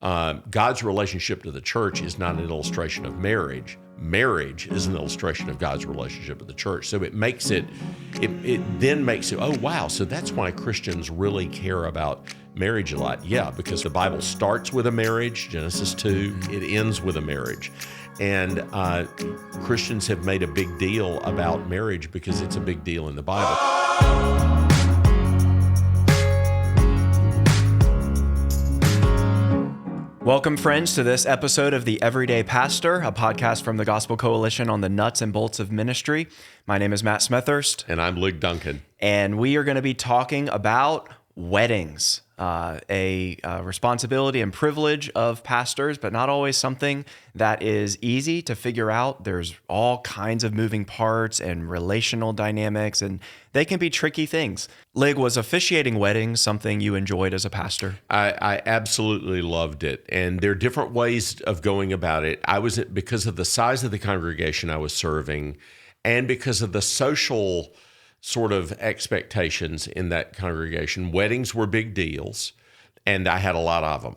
God's relationship to the church is not an illustration of marriage. Marriage is an illustration of God's relationship with the church. So it then makes it, oh, wow, so that's why Christians really care about marriage a lot. Yeah, because the Bible starts with a marriage, Genesis 2, it ends with a marriage. And Christians have made a big deal about marriage because it's a big deal in the Bible. Welcome, friends, to this episode of The Everyday Pastor, a podcast from the Gospel Coalition on the nuts and bolts of ministry. My name is Matt Smethurst. And I'm Ligon Duncan. And we are going to be talking about weddings, a responsibility and privilege of pastors, but not always something that is easy to figure out. There's all kinds of moving parts and relational dynamics, and they can be tricky things. Lig, was officiating weddings something you enjoyed as a pastor? I absolutely loved it, and there are different ways of going about it. Because of the size of the congregation I was serving, and because of the social sort of expectations in that congregation, weddings were big deals, and I had a lot of them.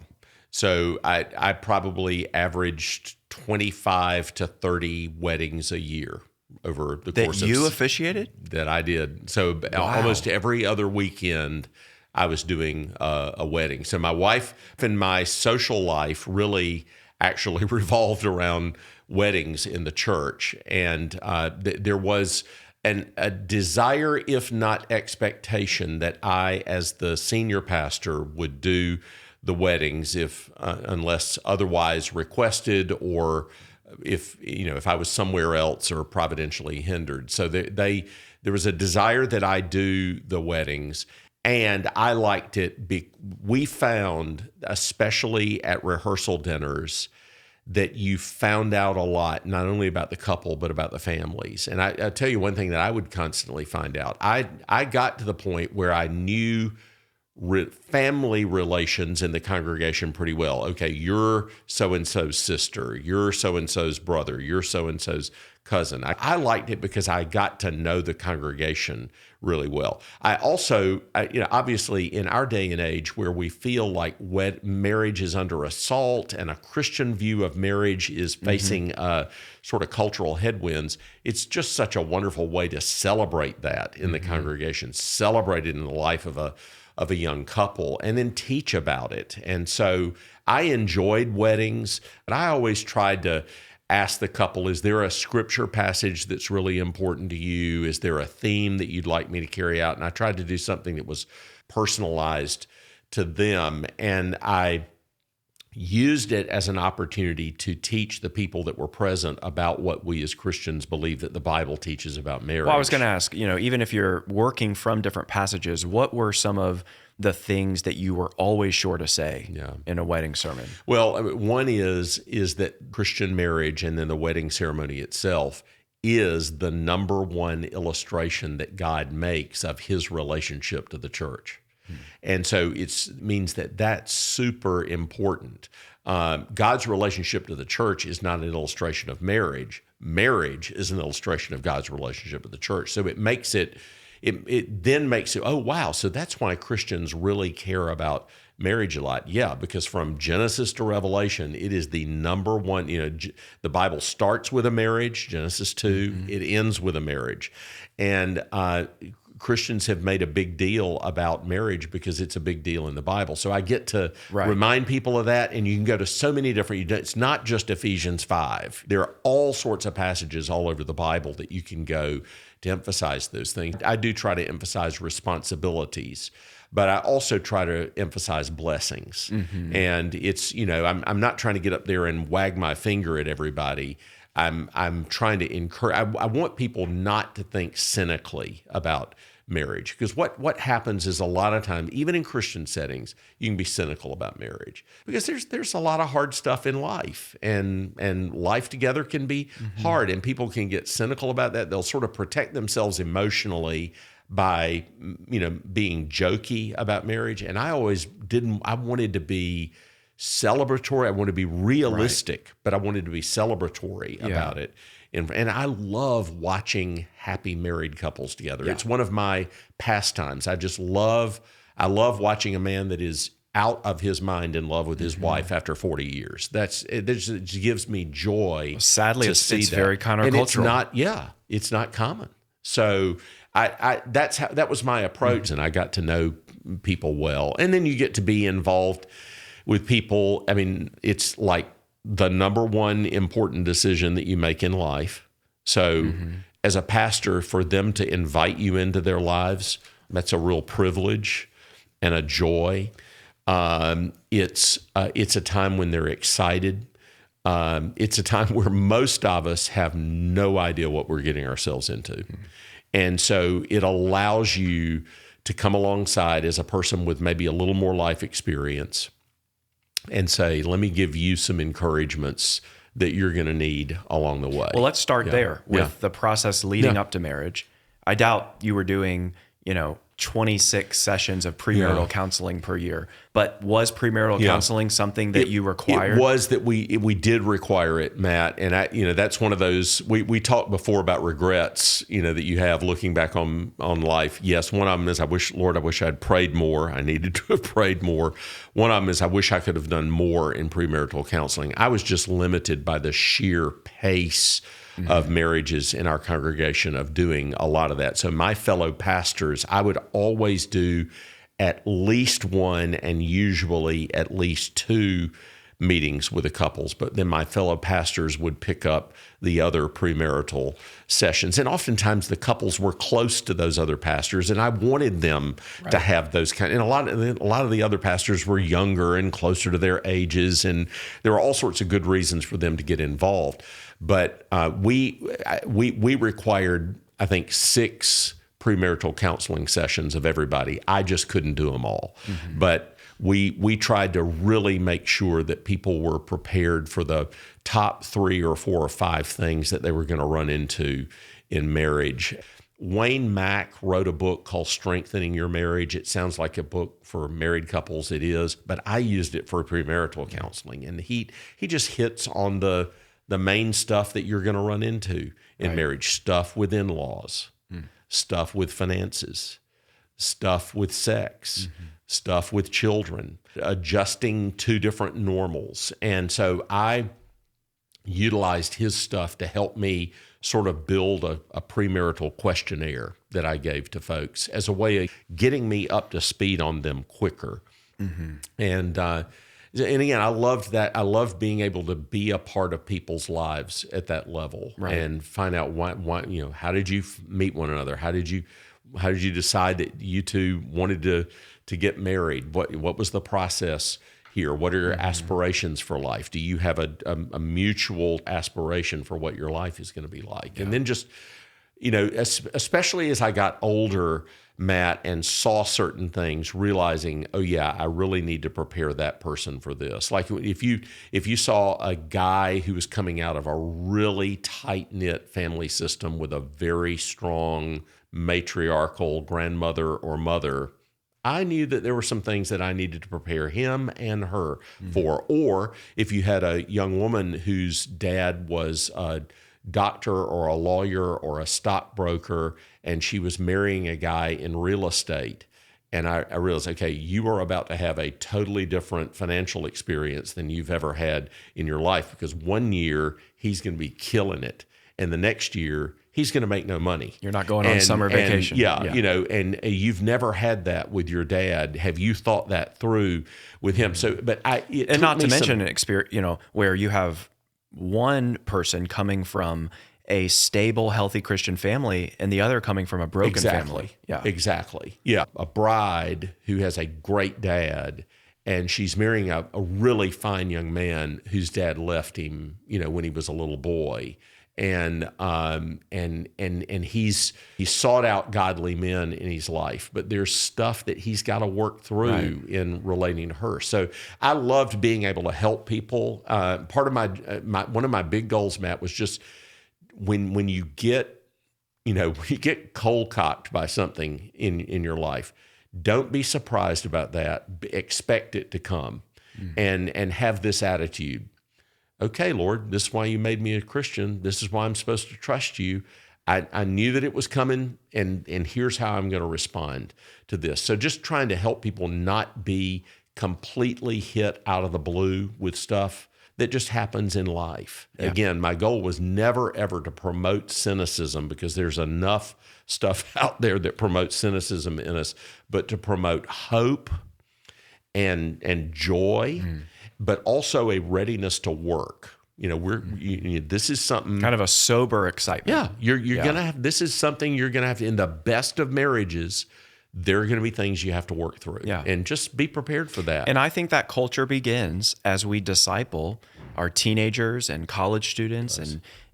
So I probably averaged 25 to 30 weddings a year over the course of... That you officiated? That I did. So almost every other weekend, I was doing a wedding. So my wife and my social life really actually revolved around weddings in the church. And there was a desire, if not expectation, that I, as the senior pastor, would do the weddings unless otherwise requested, or if I was somewhere else or providentially hindered. So there was a desire that I do the weddings, and I liked it. We found, especially at rehearsal dinners, that you found out a lot, not only about the couple, but about the families. And I tell you one thing that I would constantly find out. I got to the point where I knew family relations in the congregation pretty well. Okay, you're so-and-so's sister, you're so-and-so's brother, you're so-and-so's cousin. I liked it because I got to know the congregation really well. I also, obviously in our day and age where we feel like marriage is under assault and a Christian view of marriage is facing sort of cultural headwinds, it's just such a wonderful way to celebrate that in the congregation, celebrate it in the life of a young couple, and then teach about it. And so I enjoyed weddings, but I always tried to ask the couple, is there a scripture passage that's really important to you? Is there a theme that you'd like me to carry out? And I tried to do something that was personalized to them. And I used it as an opportunity to teach the people that were present about what we as Christians believe that the Bible teaches about marriage. Well, I was going to ask, even if you're working from different passages, what were some of the things that you were always sure to say in a wedding sermon? Well, one is that Christian marriage and then the wedding ceremony itself is the number one illustration that God makes of his relationship to the church. And so it means that that's super important. God's relationship to the church is not an illustration of marriage. Marriage is an illustration of God's relationship with the church. So it then makes it, oh, wow, so that's why Christians really care about marriage a lot. Yeah, because from Genesis to Revelation, it is the number one, the Bible starts with a marriage, Genesis 2, it ends with a marriage. And Christians have made a big deal about marriage because it's a big deal in the Bible. So I get to remind people of that, and you can go to so many different, it's not just Ephesians 5. There are all sorts of passages all over the Bible that you can go to emphasize those things. I do try to emphasize responsibilities, but I also try to emphasize blessings. And it's, I'm not trying to get up there and wag my finger at everybody. I'm trying to encourage, I want people not to think cynically about marriage, because what happens is a lot of times, even in Christian settings, you can be cynical about marriage because there's a lot of hard stuff in life, and life together can be hard, and people can get cynical about that. They'll sort of protect themselves emotionally by being jokey about marriage, and I wanted to be celebratory. I wanted to be realistic, but I wanted to be celebratory about it. And I love watching happy married couples together. It's one of my pastimes. I love watching a man that is out of his mind in love with his wife after 40 years. It just gives me joy. Sadly, to it's see that. very countercultural. And it's not common. So that was my approach, and I got to know people well. And then you get to be involved with people. I mean, it's like the number one important decision that you make in life. So as a pastor, for them to invite you into their lives, that's a real privilege and a joy. It's a time when they're excited. It's a time where most of us have no idea what we're getting ourselves into. And so it allows you to come alongside as a person with maybe a little more life experience and say, let me give you some encouragements that you're going to need along the way. Well, let's start there with the process leading up to marriage. I doubt you were doing, 26 sessions of premarital counseling per year, but was premarital counseling something that you required? It was that we did require it, Matt. And that's one of those, we talked before about regrets, that you have looking back on life. Yes. One of them is, I wish I'd prayed more. I needed to have prayed more. One of them is, I wish I could have done more in premarital counseling. I was just limited by the sheer pace of marriages in our congregation of doing a lot of that. So my fellow pastors, I would always do at least one and usually at least two meetings with the couples, but then my fellow pastors would pick up the other premarital sessions. And oftentimes the couples were close to those other pastors, and I wanted them to have those and a lot of the other pastors were younger and closer to their ages, and there were all sorts of good reasons for them to get involved. But we required, I think, 6 premarital counseling sessions of everybody. I just couldn't do them all. But we tried to really make sure that people were prepared for the top 3 or 4 or 5 things that they were going to run into in marriage. Wayne Mack wrote a book called Strengthening Your Marriage. It sounds like a book for married couples. It is, but I used it for premarital counseling, and he just hits on the main stuff that you're going to run into in marriage: stuff with in-laws, stuff with finances, stuff with sex, stuff with children, adjusting to different normals. And so I utilized his stuff to help me sort of build a premarital questionnaire that I gave to folks as a way of getting me up to speed on them quicker. And again, I loved that. I loved being able to be a part of people's lives at that level and find out why, how did you meet one another? How did you decide that you two wanted to get married? What was the process here? What are your aspirations for life? Do you have a mutual aspiration for what your life is going to be like? And then just, especially as I got older, Matt, and saw certain things, realizing, oh yeah, I really need to prepare that person for this. Like if you saw a guy who was coming out of a really tight-knit family system with a very strong matriarchal grandmother or mother, I knew that there were some things that I needed to prepare him and her for. Or if you had a young woman whose dad was a doctor or a lawyer or a stockbroker, and she was marrying a guy in real estate, and I realized, okay, you are about to have a totally different financial experience than you've ever had in your life, because one year he's going to be killing it, and the next year he's going to make no money. You're not going on summer vacation. And you've never had that with your dad. Have you thought that through with him? So, and not to mention an experience, where you have one person coming from a stable, healthy Christian family and the other coming from a broken family. Exactly. Yeah. A bride who has a great dad, and she's marrying a really fine young man whose dad left him, when he was a little boy. And he's sought out godly men in his life, but there's stuff that he's got to work through in relating to her. So I loved being able to help people. Part of my one of my big goals, Matt, was just when you get when you get cold cocked by something in your life, don't be surprised about that. Expect it to come, and have this attitude. Okay, Lord, this is why you made me a Christian. This is why I'm supposed to trust you. I knew that it was coming, and here's how I'm going to respond to this. So just trying to help people not be completely hit out of the blue with stuff that just happens in life. Yeah. Again, my goal was never, ever to promote cynicism, because there's enough stuff out there that promotes cynicism in us, but to promote hope and joy, but also a readiness to work. This is something Kind of a sober excitement. Yeah, you're gonna have. This is something you're gonna have to, in the best of marriages. There are going to be things you have to work through, and just be prepared for that. And I think that culture begins as we disciple our teenagers and college students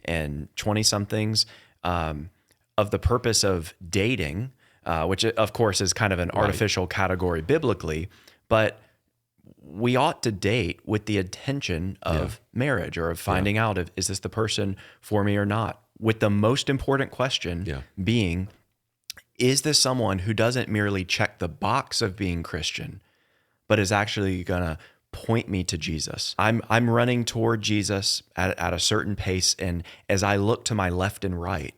and 20-somethings of the purpose of dating, which of course is kind of an artificial category biblically, but we ought to date with the intention of marriage, or of finding out if is this the person for me or not, with the most important question being, is this someone who doesn't merely check the box of being Christian, but is actually going to point me to Jesus? I'm running toward Jesus at a certain pace, and as I look to my left and right,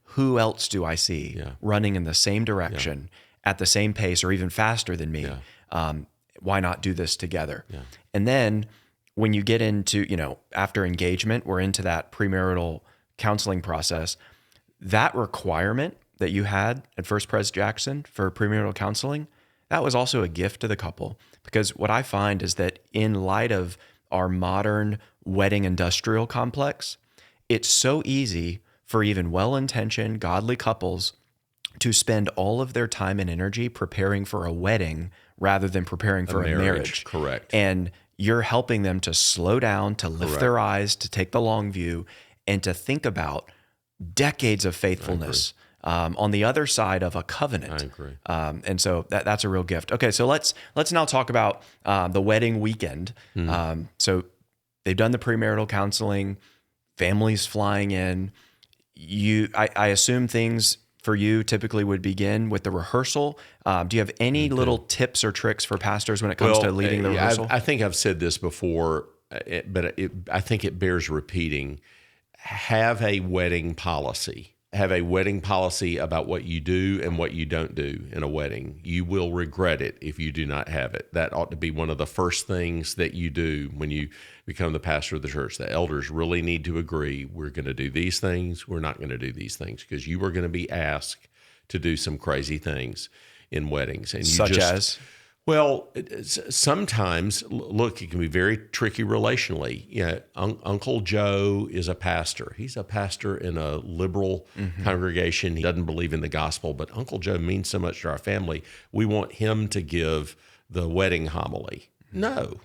who else do I see running in the same direction at the same pace, or even faster than me? Why not do this together? And then when you get into, after engagement, we're into that premarital counseling process, that requirement that you had at First Pres Jackson for premarital counseling, that was also a gift to the couple. Because what I find is that in light of our modern wedding industrial complex, it's so easy for even well-intentioned, godly couples to spend all of their time and energy preparing for a wedding rather than preparing for a marriage. Correct. And you're helping them to slow down, to lift their eyes, to take the long view, and to think about decades of faithfulness on the other side of a covenant. I agree. And so that's a real gift. Okay, so let's now talk about the wedding weekend. So they've done the premarital counseling, families flying in. I assume things for you typically would begin with the rehearsal. Do you have any little tips or tricks for pastors when it comes to leading the rehearsal? I think I've said this before, but I think it bears repeating. Have a wedding policy. Have a wedding policy about what you do and what you don't do in a wedding. You will regret it if you do not have it. That ought to be one of the first things that you do when you become the pastor of the church. The elders really need to agree, we're going to do these things, we're not going to do these things, because you are going to be asked to do some crazy things in weddings. And Such as? Well, sometimes, look, it can be very tricky relationally. Uncle Joe is a pastor. He's a pastor in a liberal congregation. He doesn't believe in the gospel, but Uncle Joe means so much to our family. We want him to give the wedding homily. No.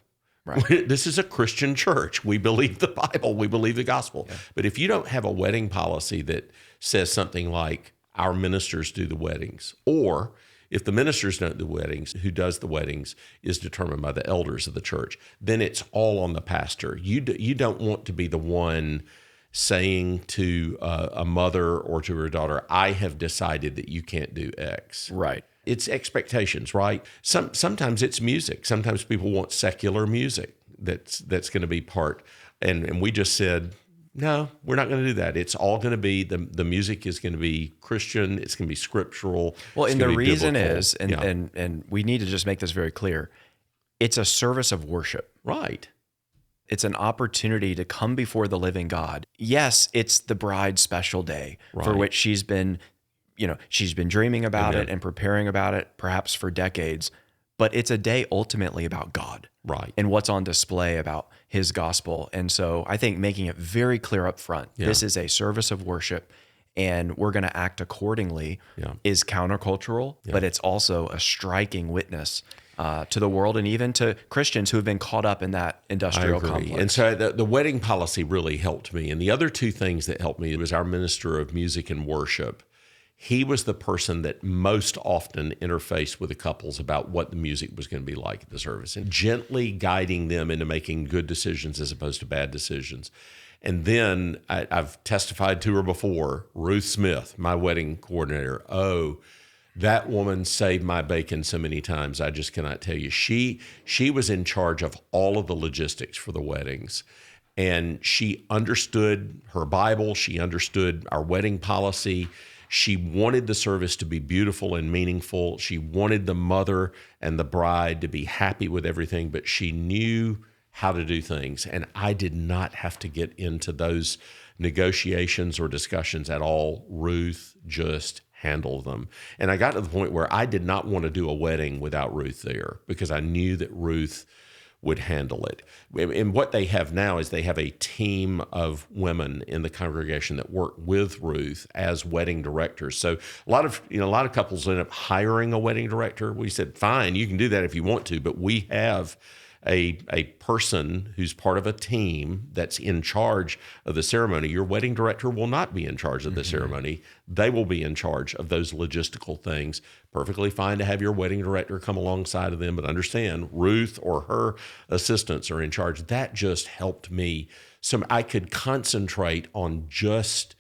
Right. This is a Christian church. We believe the Bible. We believe the gospel. Yeah. But if you don't have a wedding policy that says something like, our ministers do the weddings, or if the ministers don't do weddings, who does the weddings is determined by the elders of the church, then it's all on the pastor. You don't want to be the one saying to a mother or to her daughter, I have decided that you can't do X. Right. It's expectations, right? Sometimes it's music. Sometimes people want secular music that's going to be part. And we just said, no, we're not going to do that. It's all going to be, the music is going to be Christian. It's going to be scriptural. Well, and the reason is, and we need to just make this very clear, it's a service of worship. Right. It's an opportunity to come before the living God. Yes, it's the bride's special day for which she's been dreaming about it and preparing about it, perhaps for decades. But it's a day ultimately about God, right? And what's on display about His gospel. And so I think making it very clear up front, this is a service of worship, and we're going to act accordingly is countercultural, but it's also a striking witness to the world and even to Christians who have been caught up in that industrial complex. And so the wedding policy really helped me. And the other two things that helped me was our minister of music and worship. He was the person that most often interfaced with the couples about what the music was going to be like at the service, and gently guiding them into making good decisions as opposed to bad decisions. And then I've testified to her before, Ruth Smith, my wedding coordinator. Oh, that woman saved my bacon so many times, I just cannot tell you. She was in charge of all of the logistics for the weddings. And she understood her Bible. She understood our wedding policy. She wanted the service to be beautiful and meaningful. She wanted the mother and the bride to be happy with everything, but she knew how to do things. And I did not have to get into those negotiations or discussions at all. Ruth just handled them. And I got to the point where I did not want to do a wedding without Ruth there, because I knew that Ruth would handle it. And what they have now is they have a team of women in the congregation that work with Ruth as wedding directors. So a lot of couples end up hiring a wedding director. We said, fine, you can do that if you want to, but we have a person who's part of a team that's in charge of the ceremony. Your wedding director will not be in charge of the ceremony. They will be in charge of those logistical things. Perfectly fine to have your wedding director come alongside of them, but understand Ruth or her assistants are in charge. That just helped me. So I could concentrate on just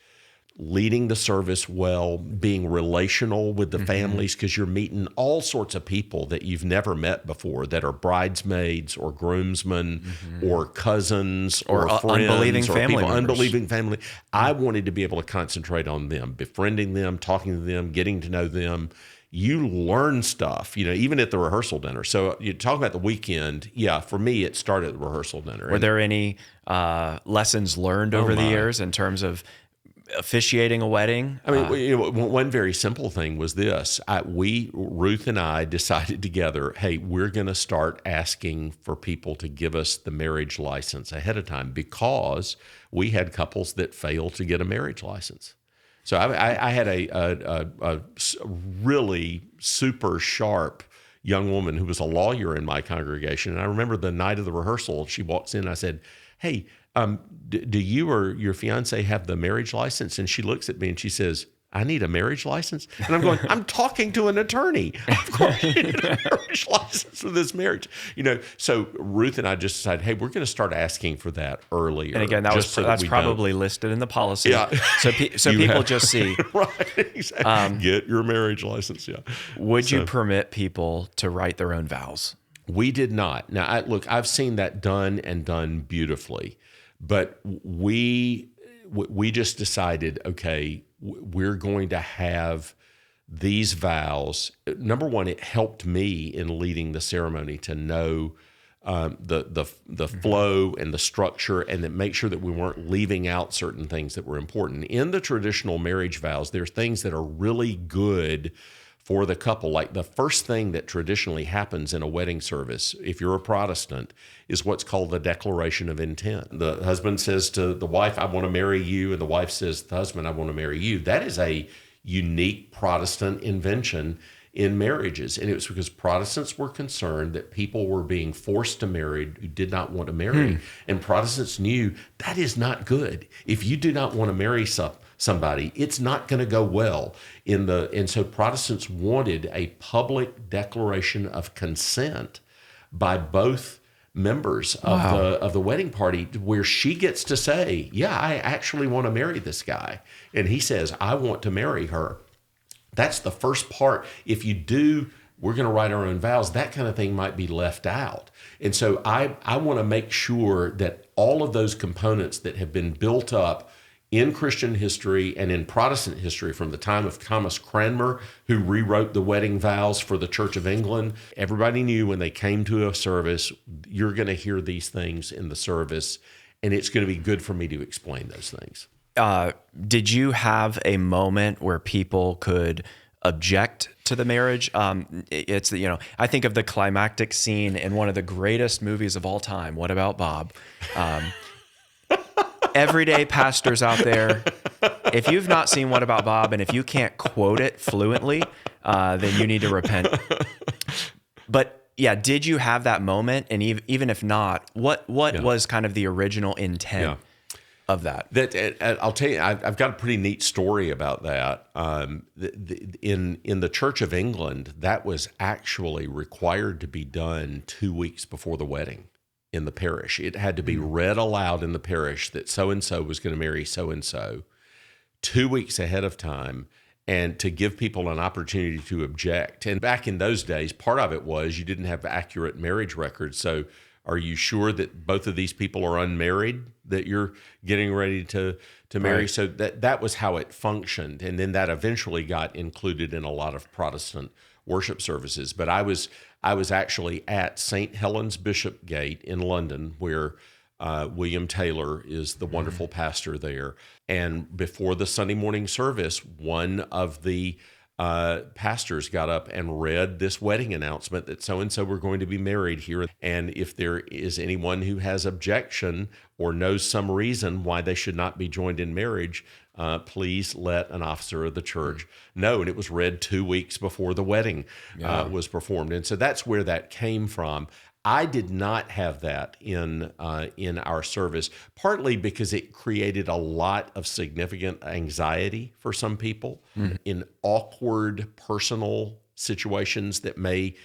leading the service well, being relational with the families, because you're meeting all sorts of people that you've never met before that are bridesmaids or groomsmen or cousins or friends unbelieving or family people, members. unbelieving family. I wanted to be able to concentrate on them, befriending them, talking to them, getting to know them. You learn stuff, even at the rehearsal dinner. So you talk about the weekend. Yeah, for me, it started at the rehearsal dinner. Were there any lessons leared over the years in terms of officiating a wedding? I mean, one very simple thing was this. Ruth and I decided together, hey, we're going to start asking for people to give us the marriage license ahead of time, because we had couples that failed to get a marriage license. So I had a really super sharp young woman who was a lawyer in my congregation. And I remember the night of the rehearsal, she walks in, I said, hey, do you or your fiance have the marriage license? And she looks at me and she says, I need a marriage license? And I'm going, I'm talking to an attorney. Of course you need a marriage license for this marriage. So Ruth and I just decided, hey, we're going to start asking for that earlier. And again, that's probably listed in the policy. Yeah. So people just see. Right, exactly. Get your marriage license, yeah. Would you permit people to write their own vows? We did not. Now, I've seen that done beautifully. But we just decided, okay, we're going to have these vows. Number one, it helped me in leading the ceremony to know the flow and the structure, and that make sure that we weren't leaving out certain things that were important. In the traditional marriage vows, there's things that are really good for the couple. Like the first thing that traditionally happens in a wedding service, if you're a Protestant, is what's called the declaration of intent. The husband says to the wife, I want to marry you, and the wife says to the husband, I want to marry you. That is a unique Protestant invention in marriages. And it was because Protestants were concerned that people were being forced to marry who did not want to marry. And Protestants knew that is not good. If you do not want to marry somebody, it's not going to go well. And so Protestants wanted a public declaration of consent by both members of the wedding party, where she gets to say, yeah, I actually want to marry this guy. And he says, I want to marry her. That's the first part. If you do, we're going to write our own vows, that kind of thing might be left out. And so I want to make sure that all of those components that have been built up in Christian history and in Protestant history from the time of Thomas Cranmer, who rewrote the wedding vows for the Church of England, everybody knew when they came to a service, you're going to hear these things in the service, and it's going to be good for me to explain those things. Did you have a moment where people could object to the marriage? It's I think of the climactic scene in one of the greatest movies of all time, What About Bob? Everyday pastors out there, if you've not seen What About Bob, and if you can't quote it fluently, then you need to repent. But yeah, did you have that moment? And even if not, what was kind of the original intent of that? I'll tell you, I've got a pretty neat story about that. In the Church of England, that was actually required to be done 2 weeks before the wedding in the parish. It had to be read aloud in the parish that so-and-so was going to marry so-and-so 2 weeks ahead of time, and to give people an opportunity to object. And back in those days, part of it was you didn't have accurate marriage records. So Are you sure that both of these people are unmarried that you're getting ready to marry? Right. So that was how it functioned. And then that eventually got included in a lot of Protestant worship services. But I was actually at St. Helens Bishopgate in London, where William Taylor is the wonderful pastor there. And before the Sunday morning service, one of the pastors got up and read this wedding announcement that so-and-so were going to be married here. And if there is anyone who has objection or knows some reason why they should not be joined in marriage, please let an officer of the church know. And it was read 2 weeks before the wedding was performed. And so that's where that came from. I did not have that in our service, partly because it created a lot of significant anxiety for some people in awkward personal situations that may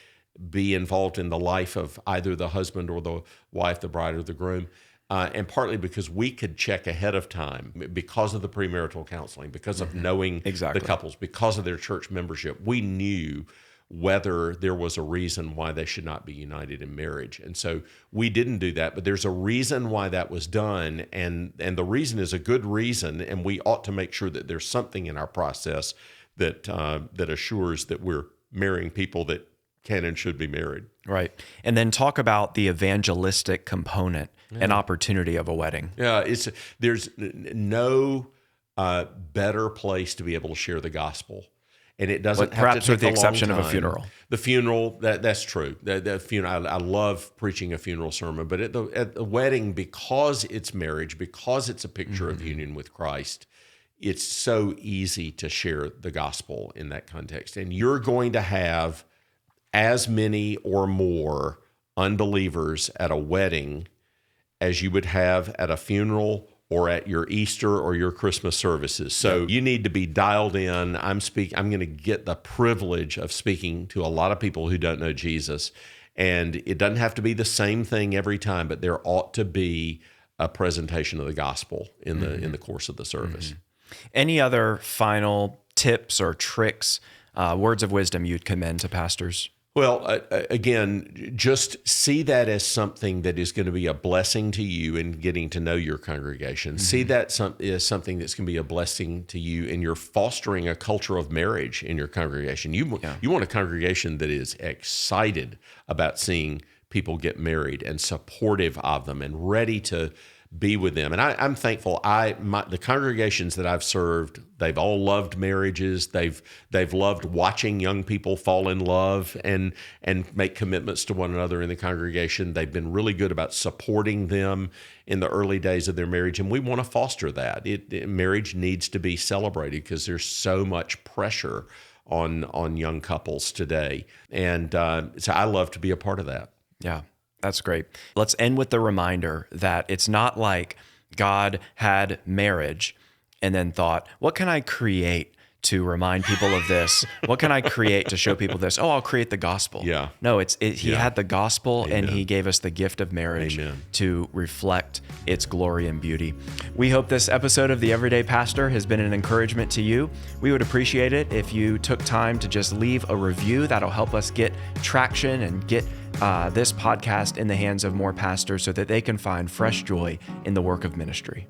be involved in the life of either the husband or the wife, the bride or the groom. And partly because we could check ahead of time because of the premarital counseling, because of knowing the couples, because of their church membership. We knew whether there was a reason why they should not be united in marriage. And so we didn't do that, but there's a reason why that was done. And the reason is a good reason. And we ought to make sure that there's something in our process that that assures that we're marrying people that can and should be married. Right. And then talk about the evangelistic component and opportunity of a wedding. Yeah, there's no better place to be able to share the gospel. And it doesn't have perhaps to take with the a long exception of a time. funeral. The funeral, that's true. The funeral, I love preaching a funeral sermon, but at the wedding, because it's marriage, because it's a picture of union with Christ, it's so easy to share the gospel in that context. And you're going to have as many or more unbelievers at a wedding as you would have at a funeral or at your Easter or your Christmas services. So you need to be dialed in. I'm going to get the privilege of speaking to a lot of people who don't know Jesus. And it doesn't have to be the same thing every time, but there ought to be a presentation of the gospel in the course of the service. Any other final tips or tricks, words of wisdom you'd commend to pastors? Well, again, just see that as something that is going to be a blessing to you in getting to know your congregation. See that as something that's going to be a blessing to you in your fostering a culture of marriage in your congregation. You want a congregation that is excited about seeing people get married and supportive of them and ready to be with them. And I'm thankful. The congregations that I've served, they've all loved marriages. They've loved watching young people fall in love and make commitments to one another in the congregation. They've been really good about supporting them in the early days of their marriage, and we want to foster that. Marriage needs to be celebrated because there's so much pressure on young couples today, and so I love to be a part of that. Yeah. That's great. Let's end with the reminder that it's not like God had marriage and then thought, what can I create to remind people of this? What can I create to show people this? Oh, I'll create the gospel. Yeah. No, he had the gospel. Amen. And he gave us the gift of marriage Amen. to reflect its glory and beauty. We hope this episode of The Everyday Pastor has been an encouragement to you. We would appreciate it if you took time to just leave a review. That'll help us get traction and get this podcast in the hands of more pastors so that they can find fresh joy in the work of ministry.